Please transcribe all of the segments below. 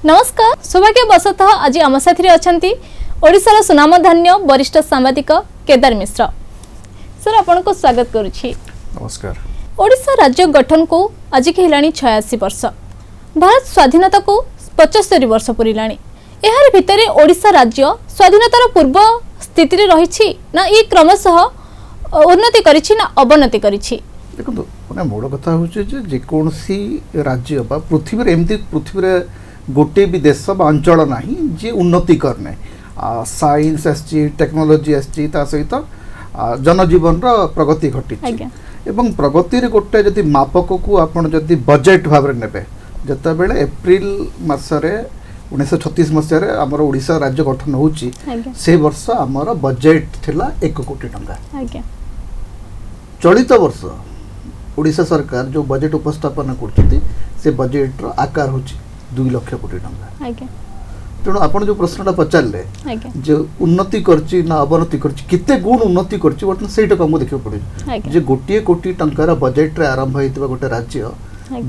नमस्कार सौभाग्यवशतः आज आम साथी अच्छा ओडिशार सुनामधन्य वरिष्ठ सांबादिक केदार मिश्र सर आपन को स्वागत करुछि। नमस्कार। ओडिशा राज्य गठन को आज के हिलानी 86 वर्ष, भारत स्वाधीनता को 75 वर्ष पुरिलानी। एहार भितरे ओडिशा राज्य स्वाधीनतार पूर्व स्थिति रे रहिछि ना ये क्रमशः उन्नति करिछि ना अवनति करिछि? देखो माने मूल कथा होचे जे जेकोनसी राज्य बा पृथ्वी रे एमती पृथ्वी रे गोटे भी देश बा अंचल नाही जे उन्नति करने साइंस एसची टेक्नोलॉजी एसची ता सहित जनजीवन रो प्रगति घटी एवं प्रगति रे गोटे जदि मापक को आपण जदि बजेट भाव रे नेबे जता बेले एप्रिल मासरे 1936 मसिया रे हमर ओडिशा राज्य गठन होची से वर्ष हमर बजेट थिला 1 कोटी टंका। चलित वर्ष ओडिशा सरकार जो बजेट उपस्थापन करछथि से बजेट रो आकार होची 2 लाख कोटी टंका। तेणु आपण जो प्रश्नटा पचारले जे उन्नति करछि ना अवनति करछि केते गुण उन्नति करछि बट सेटा कम देखियो पड़े जे गोटे कोटी टंकार बजेट रे आरंभ होइतबा गोटे राज्य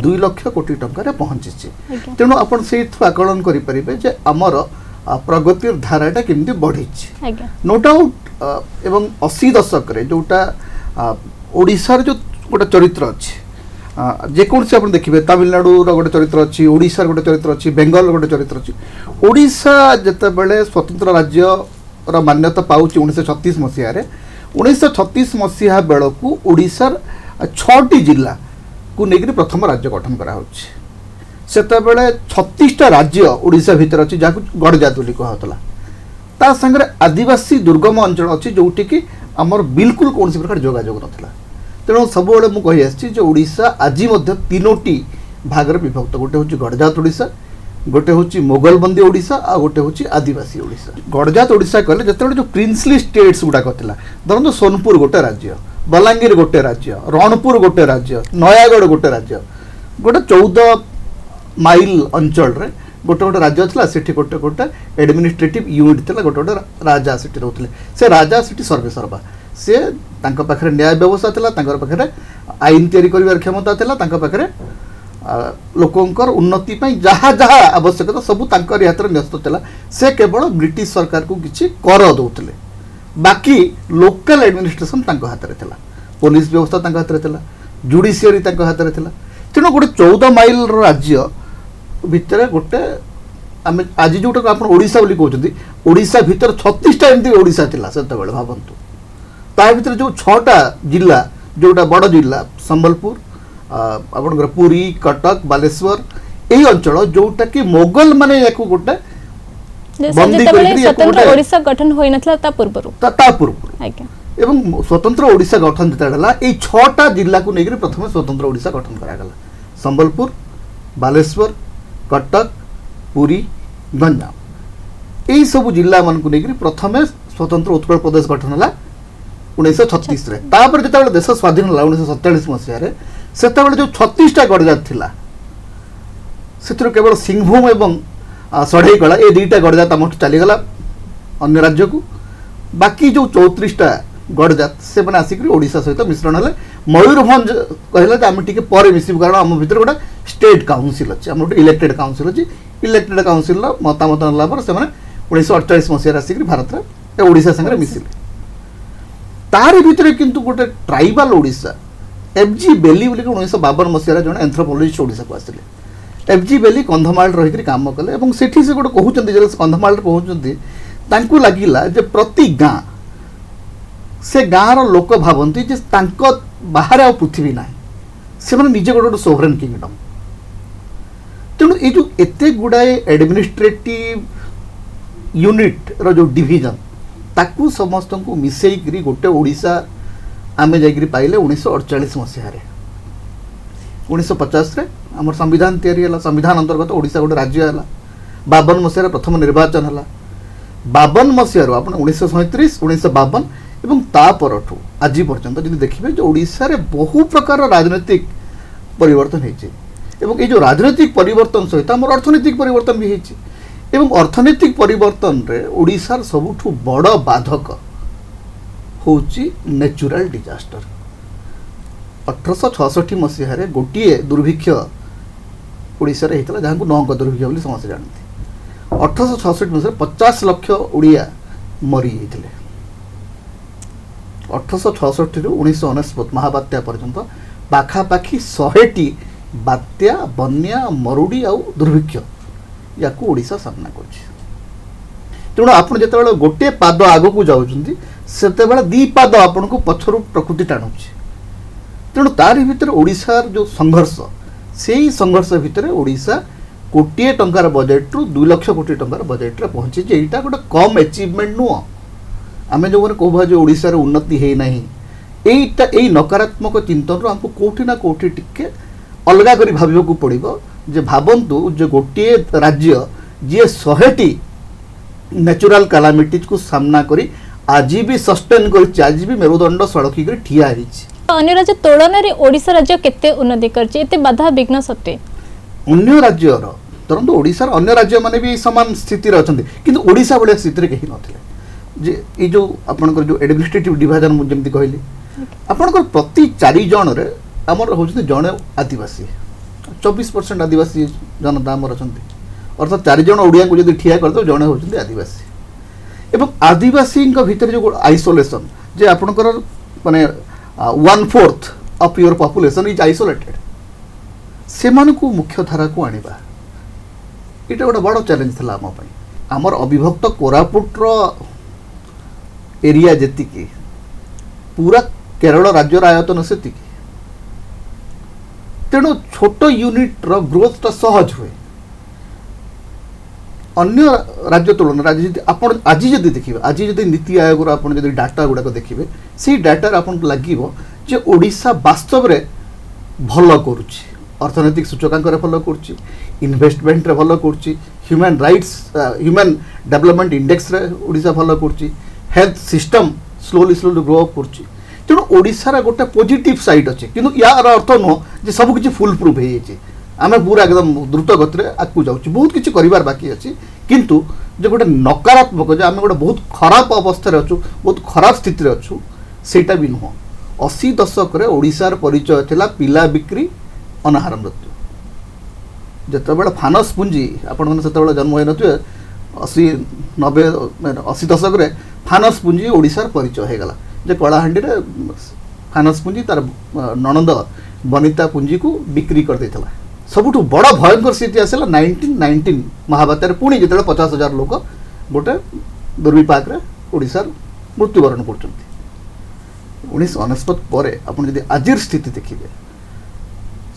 2 लाख कोटी टंका रे पहुंचिछि। तेणु आपण सेथु आकलन करि परिबे जे हमर प्रगतिर धाराटा केमति बढ़िछि। नो डाउट एवं 80 दशक रे जोटा ओडिशार जो गोटे चरित्र अछि जेकोन से आपण देखिबे तमिलनाडु रो गोटे चरित्र अछि, ओडिसा रो गोटे चरित्र अछि, बेंगल रो गोटे चरित्र अछि। ओडिशा जते बेले स्वतंत्र राज्य रो मान्यता पाउछि 1936 मसिया रे 1936 मसिया बेलकू ओडिशार 6टी जिल्ला को नेगिरी प्रथम राज्य गठन करा होछि। सेते बेले 36 टा राज्य ओडिशा भीतर अछि जाकू गडजात बोली कहतला। ता संगे आदिवासी दुर्गम अंचल अछि जोटी कि हमर बिल्कुल कोनसी प्रकार जोगाजोग नथिला। तेणु सब बेले मु कहि आछि जे ओडिशा आज मध्य 3टी भागरे विभक्त, गोटे होछि गडजात ओडिशा, गोटे होछि मोगलबंदी ओडिशा आ गोटे होछि आदिवासी ओडिशा। गडजात ओडिशा कहले जते जो प्रिंसली स्टेट्स गुडा कथिला धरन सोनपुर गोटे राज्य, बलांगीर गोटे राज्य, रणपुर गोटे राज्य, नयागढ़ गोटे राज्य, गोटे 14 माइल अंचल रे गोटे गोटे राज्य थिला। सेठी गोटे गोटे एडमिनिस्ट्रेटिव यूनिट थिला, गोटे गोटे राजा सेठी रहउतले। से राजा सेठी सर्वे सर्वा से तांका पाखरे न्याय व्यवस्था थिला, तांकर पाखरे आईन तैयारी करिवार क्षमता थिला, तांका पाखरे लोकंकर उन्नति पई जहा जहा आवश्यकता सब तांकर हाथ न्यस्त थिला। से केवल ब्रिटिश सरकार को किछि कर दउतले, बाकी लोकल एडमिनिस्ट्रेशन तांको हाथ रे थिला, पुलिस व्यवस्था तांको हाथ रे थिला, जुडिशियरी तांको हाथ रे थिला। तेणु गोटे 14 माइल राज्य भितर गोटे आमे आज जोटा आपण ओडिशा बोली कहउछथि ओडिशा भितर 36 टा एमती ओडिशा थिला। सेते बेले भाबंतु ता भितर जो 6टा जिल्ला जोटा बड़ जिल्ला संबलपुर आपनकर पुरी, कटक, बालेश्वर एई अंचल जोटा कि मोगल माने याकू गोटे बंदी करिकरी स्वतंत्र ओडिशा गठन होई नथला ता पूर्व एवं स्वतंत्र ओडिशा गठन जतला एई 6टा जिल्ला को नेगिरी प्रथम स्वतंत्र ओडिशा गठन करा गला। संबलपुर, बालेश्वर, कटक, पुरी, गंजाम एई सब जिल्ला मन को नेगिरी प्रथम स्वतंत्र उत्कल प्रदेश गठन हला 1936 रे। तापर जतबेले देश स्वाधीन हला 1947 मसिया रे सेतबेले जो 36 टा गडजात थिला सेतिर केवल सिंहभूम एवं सढेईकला ए दुईटा गडजात हमठ चली गला अन्य राज्य को। बाकी जो 34 टा गडजात से माने आसिक ओडिशा सहित मिश्रण हले। मयूरभंज कहला जे हम टिके परे मिसिब कारण हम भीतर गोटा स्टेट काउंसिल अछि, हम गोटे इलेक्टेड काउंसिल अछि। इलेक्टेड काउंसिल रो मतामत नला पर से माने 1948 मसिया आसिक भारत रे ओडिशा संगे मिसिले। तार भितर किंतु गोटे ट्राइबल ओडिशा एफजी बेली बोली 1952 मसिया जन एंथ्रोपोलॉजिस्ट ओडिशा को आसिले। एफजी बेली कंधमाल रही काम कले और सेठी से गोटे कहउचंदी जे कंधमाल कहउचंदी तांकु लागिला जे प्रति गाँ से गाँव रो लोक भावंती जे तांको बाहर आ पृथ्वी ना से माने निजे गोटे सोवरेन किंगडम। तेणु ये जो एते गुडाए एडमिनिस्ट्रेटिव यूनिट रो जो डिवीजन ताकू समस्त को मिसेई गोटे ओडिशा आमे जाइकरी पाइले 1948 मसिया रे। 1950 रे हमर संविधान तैयारी हला, संविधान अंतर्गत ओडिशा गोटे राज्य हला। 52 मसिया रे प्रथम निर्वाचन हला। 52 मसिया रो आपण 1937 1952 एवं ता परठू आज पर्यंत जदि देखिबे जो ओडिशा रे बहु प्रकार राजनीतिक परिवर्तन हेछि एवं ये जो राजनीतिक परिवर्तन सहित हमर अर्थनैतिक परिवर्तन भी हेछि। एवं अर्थनैतिक परिवर्तन रे ओडिशार सबुठू बड़ बाधक होची नेचुरल डिजास्टर। 1866 मसीह गोटे दुर्भिक्ष ओडिशा रे हेतला जहाँ को नौंक दुर्भिक्ष बोली समस्त जानते। 1866 मसीह 50 लक्ष ओडिया मरी जाते 1866 रु 1999 महाबात्या पर्यंत पाखापाखि 100टी बात्या बन्या मरुड़ी आउ दुर्भिक्ष या ओडिशा सामना कर तेणु आप जो गोटे पाद आग को जाऊँगी से दी पाद आपन को पछर प्रकृति टाणुची तेणु तारी भितर ओडिशार जो संघर्ष से ही संघर्ष भितर ओडिशा कोटिए टंकार बजेट रु 2 लाख कोटी टंकार बजेट रे पहुंची एटा गोटे कम अचीवमेंट नुह आम जो कहवा जो ओडिशार उन्नति है ना एटा यही नकारात्मक चिंतन रू हमको कोठी ना कोठी टिके अलगा करी भाविबा पड़ो जे भावंतु जो गोटे राज्य जी 100टी नेचुरल कैलामिटीज को सामना करी आज भी सस्टेन कर आज भी मेरुदंड सड़की कर ठिया है अन्य राज्य तुलन में ओडिशा राज्य केते उन्नति करते बाधा विघ्न सत्वे अन्य राज्यर तरंतु ओडिशार अन्य राज्य माने भी समान स्थिति रे अछंती किंतु ओडिशा बळे स्थिति रे कहि नथिले जे ई जो आपनकर जो एडमिनिस्ट्रेटिव डिवीजन मु जेमति कहली आपनकर प्रति 4 जन रे हमर होछते जने आदिवासी 24% आदिवासी जनता हमर अछंती अर्थात 4 जन ओडिया को जदि ठिया करतो जने होछते आदिवासी एवं आदिवासी भितर जो आइसोलेशन जे आपनकर माने 1/4 of your population is isolated से मानकु मुख्य धारा को आनिबा इटा गोटे बड़ चैलेंज था आम आमर अविभक्त कोरापुटर एरिया जी पूरा केरल राज्यर आयतन से तेणु छोट यूनिट रो ग्रोथ सहज हुए अन्य राज्य तुलन आज जदि देखिए आज जदि नीति आयोग आपन जदि डाटा गुड़ाक देखिए से डाटा आपन लगे जे ओडिशा वास्तव रे भल करुछि अर्थनैतिक सूचकांक भल करुछि इन्वेस्टमेंट रे भल करुछि human rights human development index रे ओडिशा भल करुछि health system slowly grow up करुछि तेणु ओडिशा रे गोटे पॉजिटिव साइड अच्छे किंतु यार अर्थ नुह जे सब किछि फुल प्रूफ हो जाइए आम पूरा एकदम द्रुत गति आगू जाऊँ बहुत किसी कर बाकी अच्छी किंतु जो गोटे नकारात्मक जो आम गोटे बहुत खराब अवस्था अच्छु बहुत खराब स्थित अच्छु सेटा भी नुह 80 दशक ओडिशार परिचय थिला पिला बिक्री अनाहार मृत्यु जिते फानस पुंजी आपण से जन्म हो नथिबे 80 दशक फानस पुंजी ओडिशार परिचय होगला जे कलाहांडी रे फानस पुंजी तार ननंद बनिता पुंजी को बिक्री कर देथिला सबुठ बड़ भयंकर स्थिति आसला 1919 महाबात्यार पुणी जो 50,000 लोक गोटे दुर्विपाक ओडिशार मृत्युवरण कर 1999 पर आपन जदि आजिर स्थिति देखिए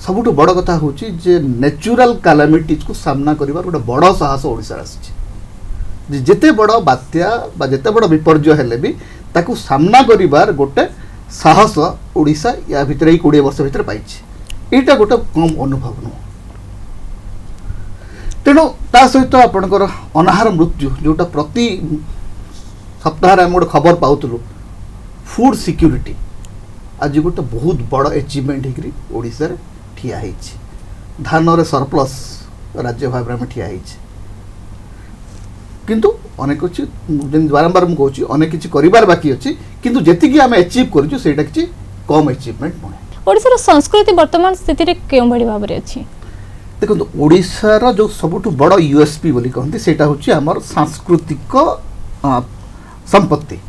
सबुठ बड़ कथा हूँ जे नेचुरल कैलामिटीज को सामना करिवार गोटे बड़ साहस ओडिशा आसी जेते बड़ बात्या बा जेते बड़ विपर्य हेले भी ताकू सामना करिवार गोटे साहस ओडिशा या भितर 20 वर्ष भितर पाइछि एटा गोटे कम अनुभव नुह तेणु ता सहित आपणकर अनाहार मृत्यु जोटा प्रति सप्ताह आम गोटे खबर पाउलु फूड सिक्यूरिटी आज गोटे बहुत बड़ अचिवमेंट होकर ओडिशा रे ठिया होइछि धान रे सरप्लस राज्य भाव में ठिया होइछि किंतु अनेक अच्छी बारंबार मुझे कहूँ अनेक किसी कर बाकी अच्छी किंतु जेतिकी आम अचिव करूँ से कम अचिवमेंट नुहे ओडिशार संस्कृति वर्तमान स्थिति रे केउ बड़ी भाव रे अछि देखो ओडिशार जो सबुठ बड़ यूएसपी बोली कहते सेटा हूँ आमर सांस्कृतिक संपत्ति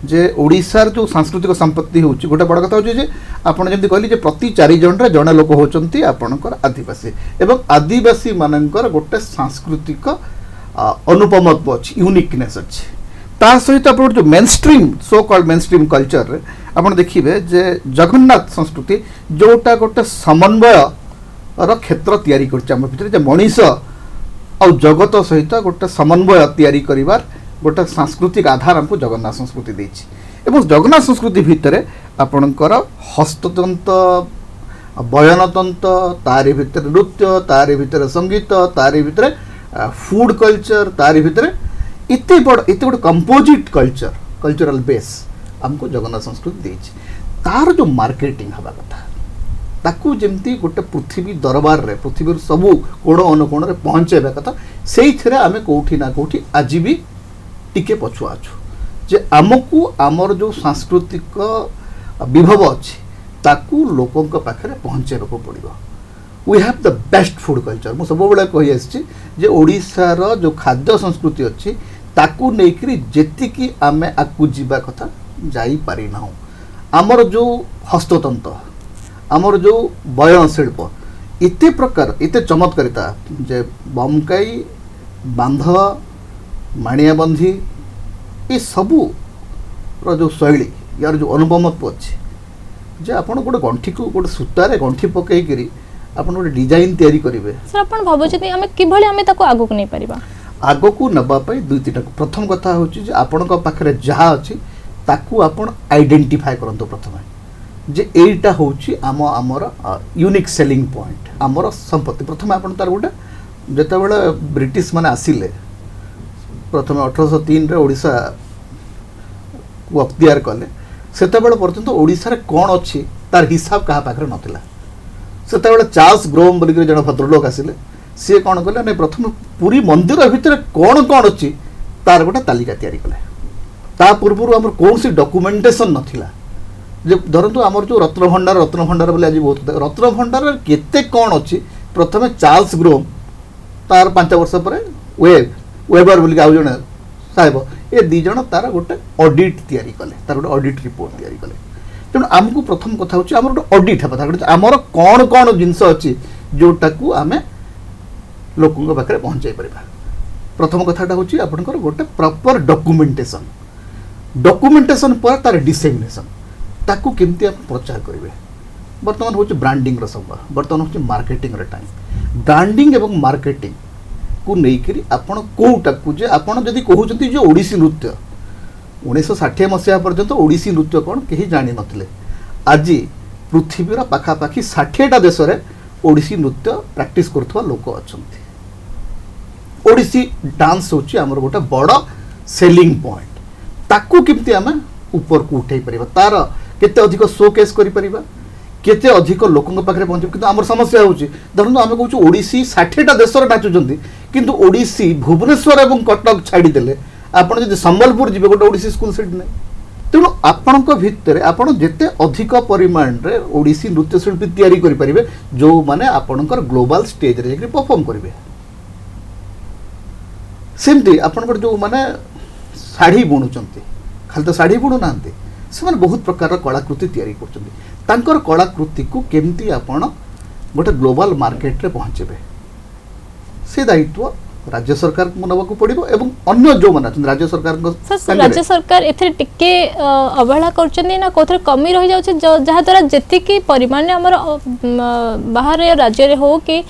जे ओडिशार जो सांस्कृतिक संपत्ति होची गोटे बड़ कथा होची जे आपण जेंति कहली जे प्रति 4 जन रे जणे लोक होचंती आपणकर आदिवासी एवं आदिवासी मानकर गोटे सांस्कृतिक अनुपमत्व अच्छी यूनिकनेस अच्छी ता सहित आप जो main stream so called main stream culture आप देखिए जे जगन्नाथ संस्कृति जोटा गोटे समन्वय क्षेत्र तैयारी कर मनीष आ जगत सहित गोटे समन्वय तैयारी करिवार गोटे सांस्कृतिक आधार हमको जगन्नाथ संस्कृति देछि एवं जगन्नाथ संस्कृति भितर आपणकर हस्ततंत्र बयनतंत्र तारी भितर नृत्य तारी भितर संगीत तारी भितर फूड कल्चर तारी भितर इते गोटे कंपोजिट कल्चरल बेस हमको जगन्नाथ संस्कृति देछि तार जो मार्केटिंग हवा कथा ताकू जमती गोटे पृथ्वी दरबार रे पृथ्वी सबू कोण अनुकोण रे पहुँचेबा कथा से आम कौटी ना कौटी आज भी टिके पछुआ अच्छु जे आमको आमर जो सांस्कृतिक विभव अच्छी ताकू लोकों पाखे पहुँचेबा पड़ो we have the best food culture मु सब बेले कहि आछि जे ओडिशार जो खाद्य संस्कृति अछि ताकू नेकरी जेतिकी आमे आकू जीवा कथा जाई पारि ना आमर जो हस्ततंत्र आमर जो बयन शिल्प इते प्रकार इते चमत्कारिता जे बमकाई बांध माणियाबंधी ये सबू रो जो शैली यार जो अनुभवत्व अच्छे जे आपण गोटे गंठी को गोटे सूतारे गंठी पकई करी आपण गोटे डिजाइन तैयारी करिवे सर आपण भाबुछथि हमें किभली हमें ताको आगो को नै परिबा आगो को नबा पई दुई तीटा प्रथम कथा होची जे आपण को पाखरे जहा अछि ताकू आपण आइडेंटिफाई करंतो प्रथम जे एटा होची आमर यूनिक सेलिंग पॉइंट आमर संपत्ति प्रथम आपण तार गोटे जेते बेले ब्रिटिश माने आसिले प्रथम 1803 रे ओडिसा को अख्तियार कले सेते बेले पर्यंत ओडिसा रे कोन अछि तार हिसाब कहा पाखरे नथिला सेते बेले चार्ल्स ग्रोम बोली जण भद्रलोक आसिले सी कौन कले ना प्रथम पूरी मंदिर भितर कौन कौन अच्छी तार गोटे तालिका तैयारी कले ता पूर्व आम कौन सी डॉक्यूमेंटेशन नथिला जे धरतु आमर जो रत्नभंडार बोले आज बहुत रत्नभंडार केते कौन अच्छी प्रथम चार्ल्स ग्रोम तार 5 वर्ष पर वेबर बोली आउ जने साहेब ए दी जण तार गोटे ऑडिट तैयारी कले तार गोटे ऑडिट रिपोर्ट तैयारी कले तेणु आमको प्रथम कथा होची आमर गोटे ऑडिट हेबा आमर कौन कौन जिंस अच्छी जोटा को आमे लोकों पाखे पहुँचाई पार प्रथम कथाटा हूँ आपंकर गोटे प्रॉपर डॉक्यूमेंटेशन पर तार डिसेमिनेशन ताकू केमती आप प्रचार करेंगे बर्तमान हूँ ब्रांडिंग समय बर्तमान हूँ मार्केटिंग टाइम ब्रांडिंग एवं मार्केटिंग को लेकर आपण कौटा को जे आपण जदि कहते जो ओडिसी नृत्य 1960 मसीहा पर्यंत ओडिसी नृत्य कौन कहीं जानी नथिले आज पृथ्वीर पाखापाखि 60टा देश में ओडिसी नृत्य प्रैक्टिस करथवा लोक अछंती ओडिसी डांस होची हमर गोटे बड़ सेलिंग पॉइंट ताकू केमती आमे ऊपर को उठाई परिबा तार केते अधिक शोकेस करि परिबा केते अधिक लोकन पाखरे पहुंच किंतु हमर समस्या होची धरनु आमे कहूछु ओडिसी 60टा देशर नाचुचंती किंतु ओडिसी भुवनेश्वर एवं कटक छाड़ी देले आपण जदि संबलपुर जिबे गोटे ओडिसी स्कूल सेट नै तेणु आपणक भितर आपण जेते अधिक परिमाण रे ओडिसी नृत्य शिल्पी तैयारी करि परिबे जो माने आपणकर ग्लोबल स्टेज रे परफॉर्म करिवे सेमती आपणकर जो माने साड़ी बुणुचंती खाली तो साड़ी बुणु नांती से बहुत प्रकार कलाकृति तैयारी करचंती तांकर कलाकृति को केमती आपण गोटे ग्लोबल मार्केट रे पहुंचेबे से दायित्व राज्य सरकार को नबाकू पड़िबो एवं अन्य जो माने राज्य सरकार राज्य सरकार एथे टिके अवहेला करचंदी ना कोथरे कमी रहि जाउछ जहा द्वारा जतिकी परिमाण ने हमर बाहर राज्य रे हो कि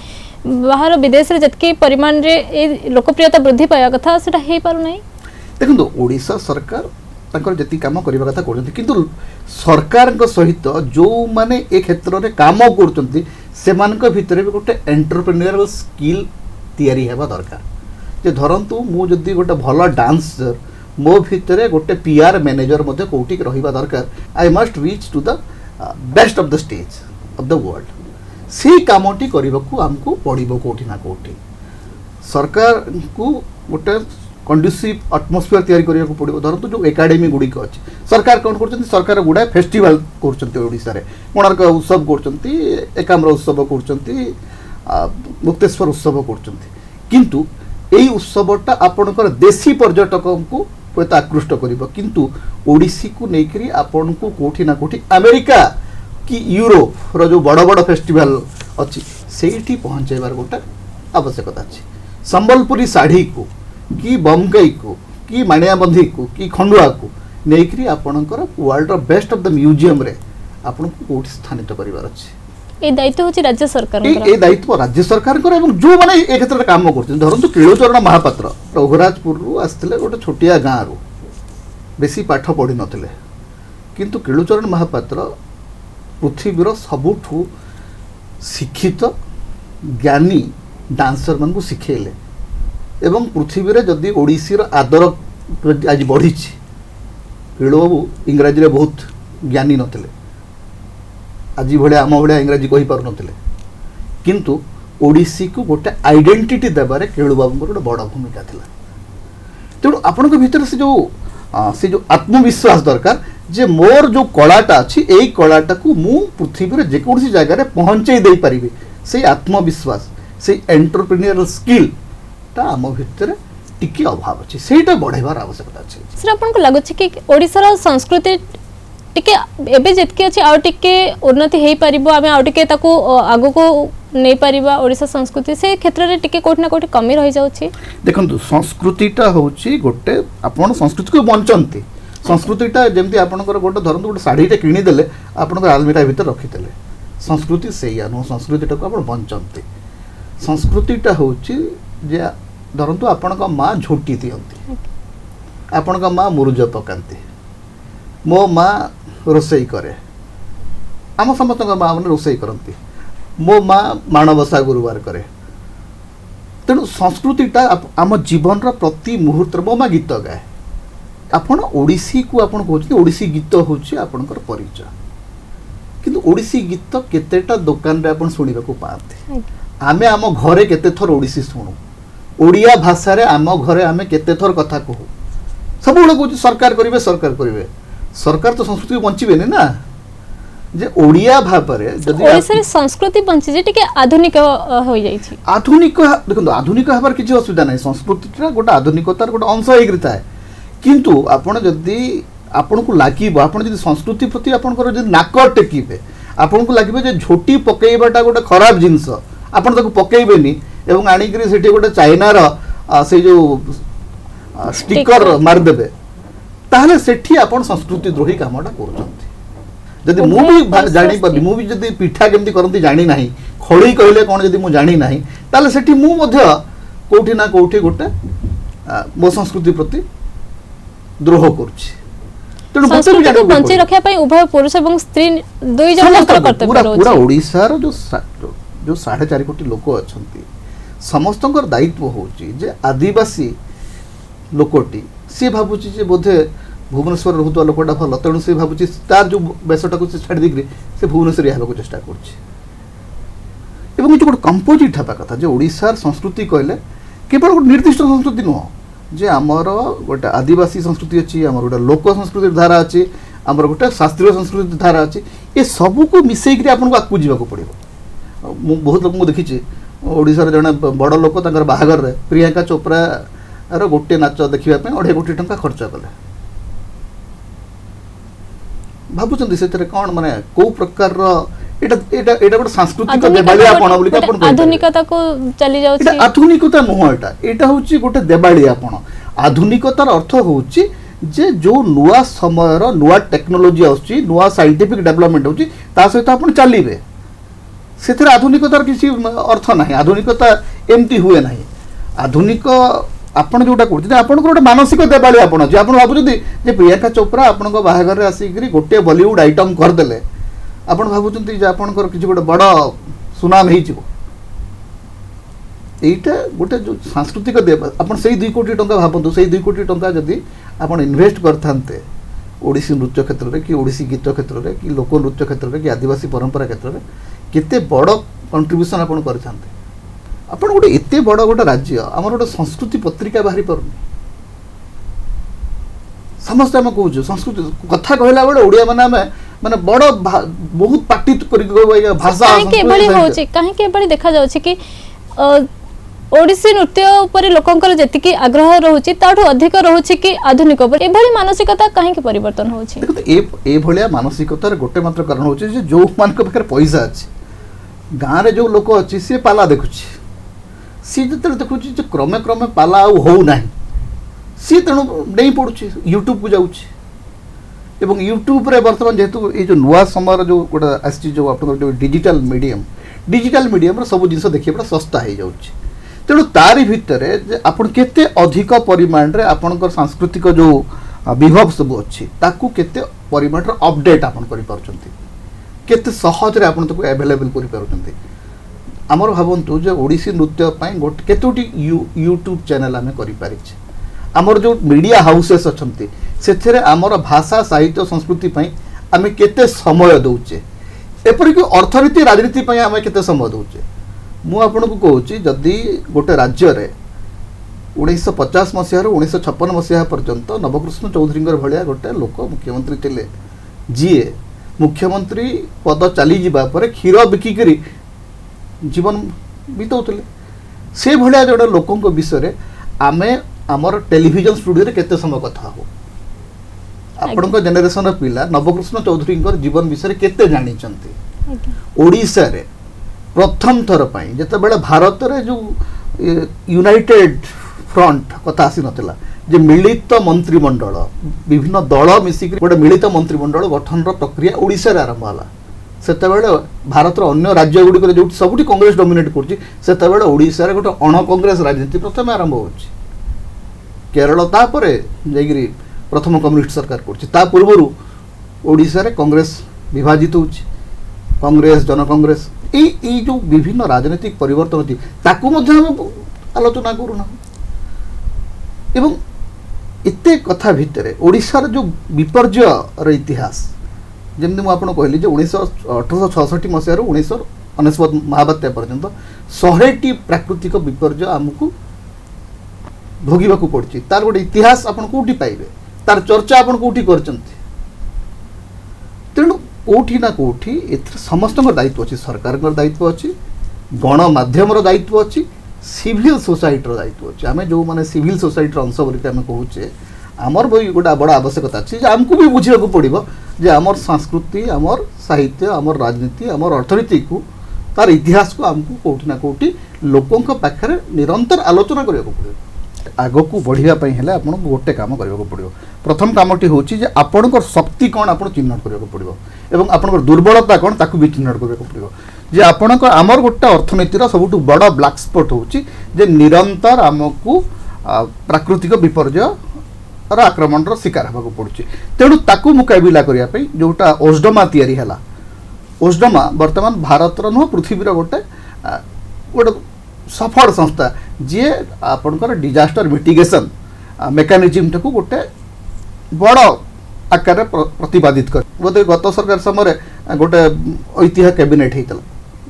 बाहर विदेश रे जतकी परिमाण रे ए लोकप्रियता वृद्धि पाया कथा सेटा हे पारु नै देखो ओडिशा सरकार तांकर जति काम करिबा कथा करचंती किंतु सरकार को सहित जो माने ए क्षेत्र रे काम करचंती सेमानक भितरे भी गोटे एंटरप्रेन्योरियल स्किल तैयारी हेबा दरकार जे धरंतु मु जदि गोटे भलो डांसर मो भितरे गोटे पीआर मैनेजर मध्ये कोठी रहिबा दरकार I must reach to the best of the stage of the world से कामटी करबाकू हमको पड़िबो कोठी ना कोठी सरकार को गोटे कंडुसिव एटमॉस्फेयर तैयारी करबाकू पड़िबो धरंतु जो एकेडमी गुडी को अछि सरकार कोन करचंती सरकार गुडा फेस्टिवल करचंती ओडिसा रे कोणार्क उत्सव करचंती एकाम्र उत्सव करचंती मुक्तेश्वर उत्सव करचंती किंतु एई उत्सवटा आपनकर देशी पर्यटक को पता आकृष्ट करिबो किंतु ओडिसी को नेकरी आपन को कोठी ना कोठी अमेरिका कि यूरोप रो जो बड़ बड़ फेस्टिवल अछि सेठी पहुंचेबार गोटा आवश्यकता अछि संबलपुरी साड़ी को कि बमकई को कि माणियाबंधी को कि खंडुआ को नेकरी आपनकर वर्ल्ड रो बेस्ट ऑफ द म्यूजियम रे आपन को कोठी स्थानित करिवार अछि ए दायित्व होची राज्य सरकार ए दायित्व राज्य सरकार कर एवं जो माने ए क्षेत्र काम करते धरंतु केळुचरण महापात्र रघुराजपुर रु आस्थिले गोटे छोटिया गाँ रु बेसी पाठ पढ़ी नथिले किंतु केळुचरण महापात्र पृथ्वीर सबुठु शिक्षित ज्ञानी डांसर मान को शिखेले एवं पृथ्वी रे जदि ओडिसी रो आदर आज बढ़ी केळुबाबू इंग्राजी रे बहुत ज्ञानी नथिले आज भाया आम भाया इंग्राजी कही पार नथिले किंतु ओडिसी को गोटे आइडेंटिटी देबारे केळुबाबू गोटे बड़ भूमिका थिला तेणु आपन भीतर से जो आत्मविश्वास दरकार जे मोर जो कलाटा अच्छी यही कलाटा को मु पृथ्वी रे जेकोसी जगह रे पहुंचे दे पारिबे से आत्मविश्वास से एंटरप्रेन्योरियल स्किल ता आम भितर टिके अभाव अच्छे से बढ़ेबार आवश्यकता अच्छे। सर आपन को लागुछि कि ओडिसा संस्कृति टिके एबे जेतके अछि आ टिके उन्नति हेई परिबो आमे आ टिके ताको आगो को नै परिबा ओडिसा संस्कृति से क्षेत्र रे टिके कोठ ना कोठ कमी रहि जाउछि। देखंतु संस्कृतिटा होछि गोटे आपण संस्कृति को बंचंती संस्कृतिटा जेमति आपनकर गोटे धरंतु गोटे साड़ीटा किनी देले आपनकर आलमीरा भीतर रखि देले संस्कृति सेया नो संस्कृतिटा को आपण बंचंती संस्कृतिटा होछि जे धरंतु आपनका माँ झोटी दियंती आपनका माँ मुरुज पकांती मो माँ रोसई करे आम समस्त माँ मैंने रोसई करती मो माँ माणबसा गुरुवार करे तेणु संस्कृतिटा आम जीवन प्रति मुहूर्त मो माँ गीत गाए आपण ओडिसी को आपण कहते ओडिसी गीत होची आपणकर परिचय किंतु ओडिसी गीत केतेटा दुकान रे आपण सुनिबा को पाते आमे आम घरे केते थर ओडिसी सुनु ओडिया भाषा रे आम घरे आमे केते थर कथा कहू सब कहूँ सरकार करिवे सरकार तो संस्कृति को बंचिबे ना जे ओडिया भाबरे जदी ओडिसा रे संस्कृति बंची जे टिके आधुनिक होई जाई छी आधुनिक देखो आधुनिक हबार किछि असुविधा नै संस्कृतिटा गोटा आधुनिकतार गोटा अंश हेइ गृता है किंतु आपण जदी आपण को लागिबो आपण जदी संस्कृति प्रति आपणकर जदी नाकर टेकिबे आपण को लागिबे जे झोटी पकेइबाटा गोटा खराब जिंस आपण ताको पकेइबेनी एवं आनिकरी सेठी गोटा चाइना रो से जो स्टिकर मार देबे ताहले सेठी आपण संस्कृति द्रोही कामटा करूछंती जदि मु भी जानि पदि मु भी जदि पिठा केमती करंती जानि नाही खळी कहले कोन जदि मु जानि नाही ताले सेठी मु मध्य कोठी ना कोठी गोटे मो संस्कृति प्रति द्रोह करूछि तेणु संस्कृति को बंची रखिया पई उभय पुरुष एवं स्त्री दुई जन कर्तव्य रहउछि पूरा ओडिसा रो जो 4.5 कोटी लोक अछंती समस्तंकर दायित्व होछि जे आदिवासी लोकटी से भाबुछि जे बोधे भुवनेश्वर रहुवा लोकटा भल तेणु से भाबुछि तार जो बेसटा को से छाड़ी दिग्री से भुवनेश्वर हेबाक चेष्टा करछि एवं जो गोटे कंपोजिट हेबा कथा जे ओडिसार संस्कृति कहले केवल गोटे निर्दिष्ट संस्कृति नुह जे आमर गोटे आदिवासी संस्कृति अच्छी आमर गोटे लोक संस्कृति धारा अच्छी आमर गोटे शास्त्रीय संस्कृति धारा अच्छी ये सबू को मिसेकरी आपको आगू जावाक पड़ो मु बहुत लोक देखी ओडिशार जड़े बड़ लोक बाहागर रे प्रियंका चोप्रा रो गोटे नाच देखा 2.5 कोटी टंका खर्च कले भाबुचंदी से कौन माने को प्रकार रो एटा एटा एटा गोटे सांस्कृतिक देबालियापन बोली आपण आधुनिकता को चली जाउछि एटा आधुनिकता नुह एटा होछि गोटे देबालियापन आधुनिकतार अर्थ होछि जे जो नुआ समय रो नुआ टेक्नोलॉजी आउछि नुआ साइंटिफिक डेवलपमेंट होछि ता सहित आपण चलीबे सेथरे आधुनिकतार किसी अर्थ नाही आधुनिकता एमती हुए नाही आधुनिक आपण जोटा करते आपण गोटे मानसिक देबालियापन जे आपण भाबुछथि जे प्रियंका चोप्रा आपण को बाहागर रे आसीकरी गोटे बॉलीवुड आइटम कर देले आपण भाबुछथि जे आपणकर किछि गोटे बड़ सुनाम हेइ जिवो एटा गोटे जो सांस्कृतिक देव आपण सेही 2 कोटी टंका भाबंतु सेही 2 कोटी टंका जदी आपण इन्वेस्ट करथांते ओडिसी नृत्य क्षेत्र रे कि ओडिसी गीत क्षेत्र रे कि लोक नृत्य क्षेत्र रे कि आदिवासी परंपरा क्षेत्र रे केते बड़ कंट्रीब्यूशन आपण करथांते आपण गोटे एते बड़ गोटे राज्य हमर गोटे संस्कृति पत्रिका बाहरी परनी समस्त हम कहूँ संस्कृति कथा कहला बेले ओडिया माने बड़ बहुत पार्टी करी भाषा काहे के बड़ी देखा जाउछि कि ओडिसी नृत्य ऊपर लोकंकर जतिकी आग्रह रहउछि ताठो अधिक रहउछि कि आधुनिक ऊपर एभली मानसिकता काहे के परिवर्तन होउछि देखो ए भलिया मानसिकतार गोटे मात्र कारण होउछि जे जो मान के पाखर पैसा अछि गां रे जो लोक अछि से पाला देखुछि सी जते देखुछि जे क्रमे क्रमे पाला आ हो नाही सी तेणु नहीं पड़ुछि यूट्यूब को जाउछि एवं यूट्यूब रे वर्तमान जेतु ए जो नुआ समय जो गोटे आछि जो आपन जो डिजिटल मीडियम रे सब जिंस देखिए बड़ा सस्ता हे जाउछि तेणु तारी भितर आपन केते अधिक परिमाण रे आपनकर सांस्कृतिक जो विभव सब अच्छी ताकू केते परिमाण रे अपडेट आपन करि पारुचंती केते सहज रे आपन ताकू अवेलेबल करि पारुचंती हमर भाबंतु जे ओडिसी नृत्य पई गोटे केतोटी यूट्यूब चैनल आमे करि पारिछ हमर जो मीडिया हाउसेस अछंती सेथरे हमर भाषा साहित्य संस्कृति पई आमे केते समय दउचे एपरि कि अर्थनीति राजनीति पई आमे केते समय दउचे मु आपन को कहूँ जदि गोटे राज्य रे 1950 मसीह 1956 मसीहा पर्यंत नवकृष्ण चौधरी भाया गोटे लोक मुख्यमंत्री थे जी मुख्यमंत्री पद चली जावा पर क्षीर बिकिकी जीवन बिताउଥିଲେ से भलिया जड़े लोकंक विषय आमे आमर टेलीविजन स्टूडियो रे केते समय कथा हो आपनक जनरेशन पिला नवकृष्ण चौधरी जीवन विषय केते जानी ओडिशा रे प्रथम थर पाई जते बेले भारत रे जो यूनाइटेड फ्रंट कथा आसी नथिला जे मिलित मंत्रिमंडल विभिन्न दल मिसिक गोटे मिलित मंत्रिमंडल गठन प्रक्रिया ओडिशा रे आरंभ होला सेतेबेले भारत अन्य राज्य गुडी जो सबुठी कांग्रेस डोमिनेट करछि सेतेबेले ओडिशा रे गोटे अण कांग्रेस राजनीति प्रथम आरंभ होछि केरल तापरे जैगिरी प्रथम कम्युनिस्ट सरकार करछि ता पूर्वरु ओडिशा रे कांग्रेस विभाजित होछि कांग्रेस जन कांग्रेस ई जो विभिन्न राजनीतिक परिवर्तन होछि ताकू मध्ये हम आलोचना करूना एवं एते कथा भितरे ओडिशा रे जो विपर्जय र इतिहास जमि मुझे कहली 1866 मसीह 1999 महाबात्या पर्यंत 100टी प्राकृतिक विपर्जय आमको भोगवाक पड़ी तार गोटे इतिहास आप कौटी पाइबे तार चर्चा आप कौटी कर तेणु कौटी ना कौटी समस्त दायित्व अच्छी सरकार दायित्व अच्छी गणमाध्यम दायित्व अच्छी सिविल सोसाइटी दायित्व अच्छे आम जो मैंने सिविल सोसाइटी अंश बोलिक आम कहूचे आमर भी गोटे बड़ आवश्यकता अच्छी आमको भी बुझा पड़ो जे आमर संस्कृति आमर साहित्य आमर राजनीति आमर अर्थनीति को तार इतिहास को आमको कौटी ना कौटी लोकों पाखे निरंतर आलोचना करने को पड़ो आग को बढ़ापी हेल्ले आपको गोटे कम करने पड़ो प्रथम कमटी हूँ आपणकर शक्ति कौन आप चिन्हट करने पड़ो एवं आपणकर दुर्बलता कौन ताकू भी चिन्हट करने पड़ो जे आपणकर आमर गोटे अर्थनीतिर सबुठ बड़ ब्लैक स्पॉट हूँ जे निरंतर आमको प्राकृतिक विपर्जय आक्रमण शिकार होगा पड़ुछि तेणु ताकू मुकाबिला करने जोटा ओस्डमा तैयारी हैला ओस्डमा वर्तमान भारत नुह पृथ्वीर गोटे गोटे सफल संस्था जी आपणकर डिजास्टर मिटिगेशन मेकानिजम टाकू गोटे बड़ आकार प्रतिपादित कर बोधे गत सरकार समय गोटे ऐतिह्य कैबिनेट होता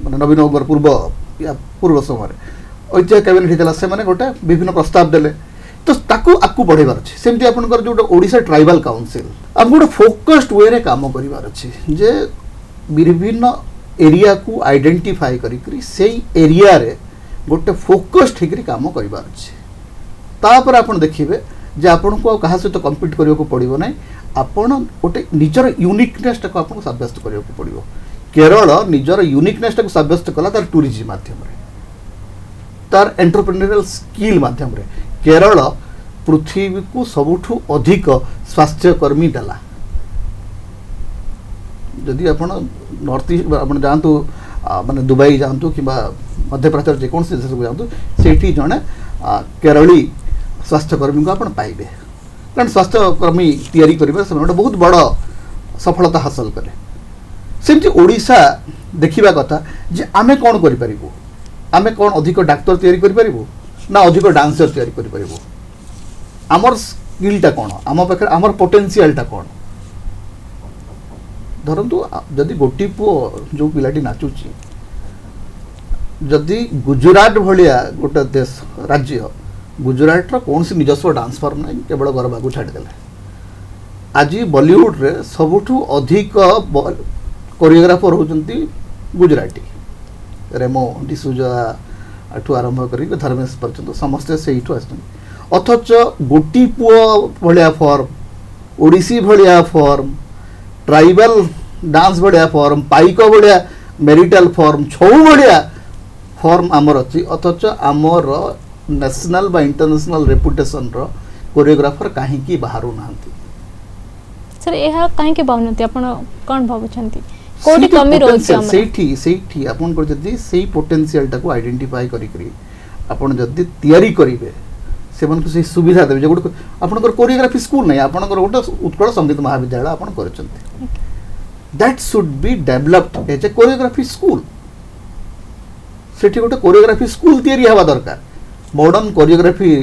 माने नवीन पूर्व समय ऐतिह्य कैबिनेट होता से गोटे विभिन्न प्रस्ताव देले तो ताकू आकू बढ़ेबार अच्छे सेमती आपनकर जो ओडिशा ट्राइबल काउंसिल आप गोटे फोकस्ड वे रे काम करिवार अच्छे जे विभिन्न एरिया को आइडेंटिफाई करी सेई एरिया रे गोटे फोकस्ड होकर काम करिवार अच्छे तापर आपन देखिबे जे आपन को कहा सहित कम्पीट करियो को पड़िबो नै आपन गोटे निजर यूनिकनेस को आपन साब्यस्त करियो को पड़िबो केरल निजर यूनिकनेस को साब्यस्त कला तार टूरिज्म माध्यम रे तार एंटरप्रेन्योरियल स्किल माध्यम रे केरल पृथ्वी को सबुठु अधिक स्वास्थ्यकर्मी देला जदि आप नॉर्थ ईस्ट आप जातु माने दुबई जातु कि मध्य प्राच्य जेकोसी देश को जातु से जड़े केरली स्वास्थ्यकर्मी को आप पाइबे कारण स्वास्थ्यकर्मी तैयारी करेंगे से गोटे बहुत बड़ सफलता हासिल करें सेमती ओडिशा देखा कथा जे आमे कौन करूँ आमे कौन अधिक डाक्तर तैयारी करूँ ना अधिक डांसर तैयारी करूँ आमर स्किलटा कौन आम पाखे आमर पोटेंशियलटा कौन धरतु जदि गोटी पुओ जो पिलाटी नाचुची जदि गुजरात भलिया गोटे देश राज्य गुजरात कौन सी निजस्व डांस फॉर्म ना केवल गरबा को छाड़देले आज बॉलीवुड रे सबुठु अधिक कोरियोग्राफर होती गुजराती रेमो डिसूजा ठू आरंभ कर धर्मेश पर्यंत समस्ते से अथच गोटी पुओ भलिया फॉर्म ओडिसी भलिया फॉर्म ट्राइबल डांस भलिया फॉर्म पाइक भलिया मेरिटल फॉर्म छौ भलिया फॉर्म आमर अच्छी अथच आमर नेशनल बा इंटरनेशनल रेपुटेशन रो कोरियोग्राफर कहीं बाहर ना सर यह कहीं बाहुनती आपण कौन भावुछंती कोडी कमी रोज सेठी आपन को जदी सेही पोटेंशियल टाको आइडेंटिफाई करी आपन जदी तैयारी करिवे सेवन को से सुविधा देबे जे आपन कोरियोग्राफी स्कूल नहीं आपन गोटे उत्कल संगीत महाविद्यालय आपन करचंती that should be developed as a choreography school सेठी गोटे कोरियोग्राफी स्कूल तैयारी हवा दरकार मॉडर्न कोरियोग्राफी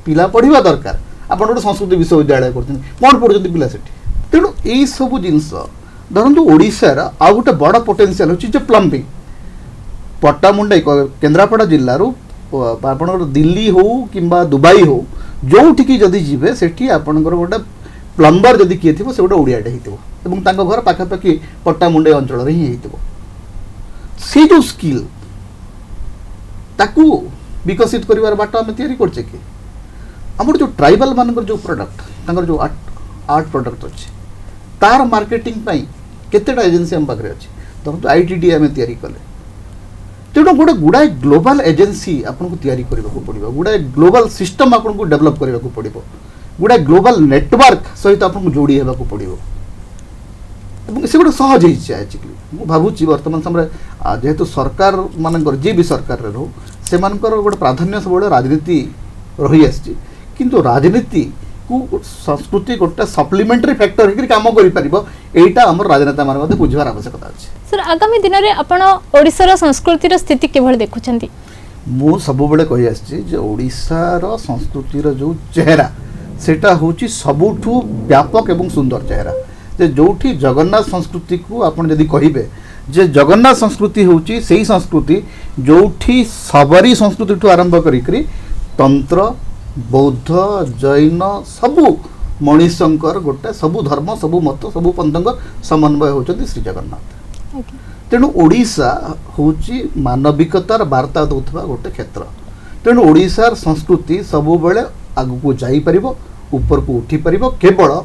पिला पढ़िबा दरकार आपन गोटे संस्कृत विश्वविद्यालय करचंती कोन पढ़ुचंती पिला सेठी तेणु एई सब जिंस धरतु ओडिशार आ गोटे बड़ पोटेंशियल होची प्लम्बिंग पट्टामुंडाई केन्द्रापड़ा जिल्लारू आपणकर दिल्ली हो कि दुबई हो जोठिकी जदि जीवे सेठी आपणकर गोटे प्लम्बर जदि किए थी से गोटे ओडियाटे होता घर पाखापाखि पट्टामुंडाई अंचल ही से जो स्किल ताकू विकसित करिवार बाट आम तैयारी करछे कि हमर जो ट्राइबल मानकर जो प्रोडक्ट तांकर जो आर्ट प्रोडक्ट अच्छे तार मार्केटिंग पाई केतेटा एजेंसी हम पाखरे अच्छे धरतु आईटीडी आम तैयारी कले तेणु गोटे गुड़ाए ग्लोबल एजेंसी आपको तैयारी करने को पड़ो गुड़ाए ग्लोबल सिस्टम आपको डेवलप करने को पड़ो गुड़ाए ग्लोबल नेटवर्क सहित आपको जोड़ी होगा पड़ो से गोटे सहज होली मुझे भावुँ बर्तमान समय जेहेतु सरकार मानकर जी भी सरकार रो से गोटे प्राधान्य सब राजनीति रही आसी किंतु राजनीति को संस्कृति गोटे सप्लीमेंटरी फैक्टर होकर काम करा आम राजनेता मान बुझार आवश्यकता अच्छे सर आगामी दिन में आपण ओडिशार संस्कृतिर स्थिति केवल देखुछंती मु सब बेले कहि आछि जे ओडिशार संस्कृतिर जो चेहरा सेटा होची सबुठु व्यापक एवं सुंदर चेहरा जे जोठी जगन्नाथ संस्कृति को आपण जदि कहिबे जे जगन्नाथ संस्कृति होची सेही संस्कृति जोठी सबरी संस्कृति ठु आरंभ करी तंत्र बौद्ध जैन सबु मणिशंकर गोटे सबु धर्म सबु मत सबु पंथंकर समन्वय होचंती श्री जगन्नाथ तेणु ओडिशा होची मानविकतार वार्ता दौथबा गोटे क्षेत्र तेणु ओडिशार संस्कृति सबु बेले आगु जाई परिबो ऊपर को उठी परिबो केवल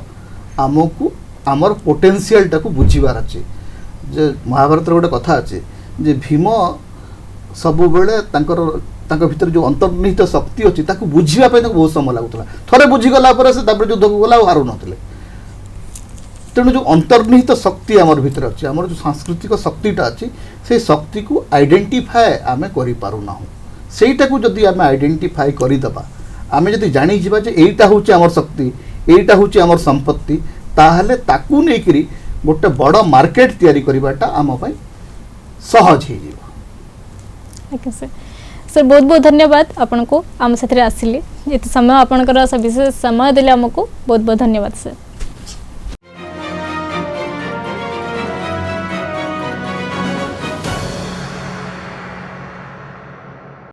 आमको आमर पोटेंशियल टाको बुझीबार अछि जे महाभारत गोटे कथा अछि जे भीम सबु बेले तांकर भीतर जो अंतर्निहित शक्ति अच्छी ताको बुझीबा पय बहुत समय लागुतला थरे बुझी गला पर से तापर युद्ध को गला हारु नथिले तेणु जो अंतर्निहित शक्ति आमर भीतर अच्छी आमर जो सांस्कृतिक शक्तिटा अच्छी से शक्ति को आइडेंटिफाए आमे करि पारु ना सेटा को जदि आमे आइडेंटिफाई करि दबा आमे जदि जानि जिबा जे एटा होची आमर शक्ति एटा होची आमर संपत्ति ताहले ताकू नै करी गोटे बड़ मार्केट तैयारी करिबाटा आम पय सहज हे जिवो ओके सर बहुत बहुत धन्यवाद आपन को आम साथ आसिले ये समय आपनकर विशेष समय देले हमको बहुत बहुत धन्यवाद सर।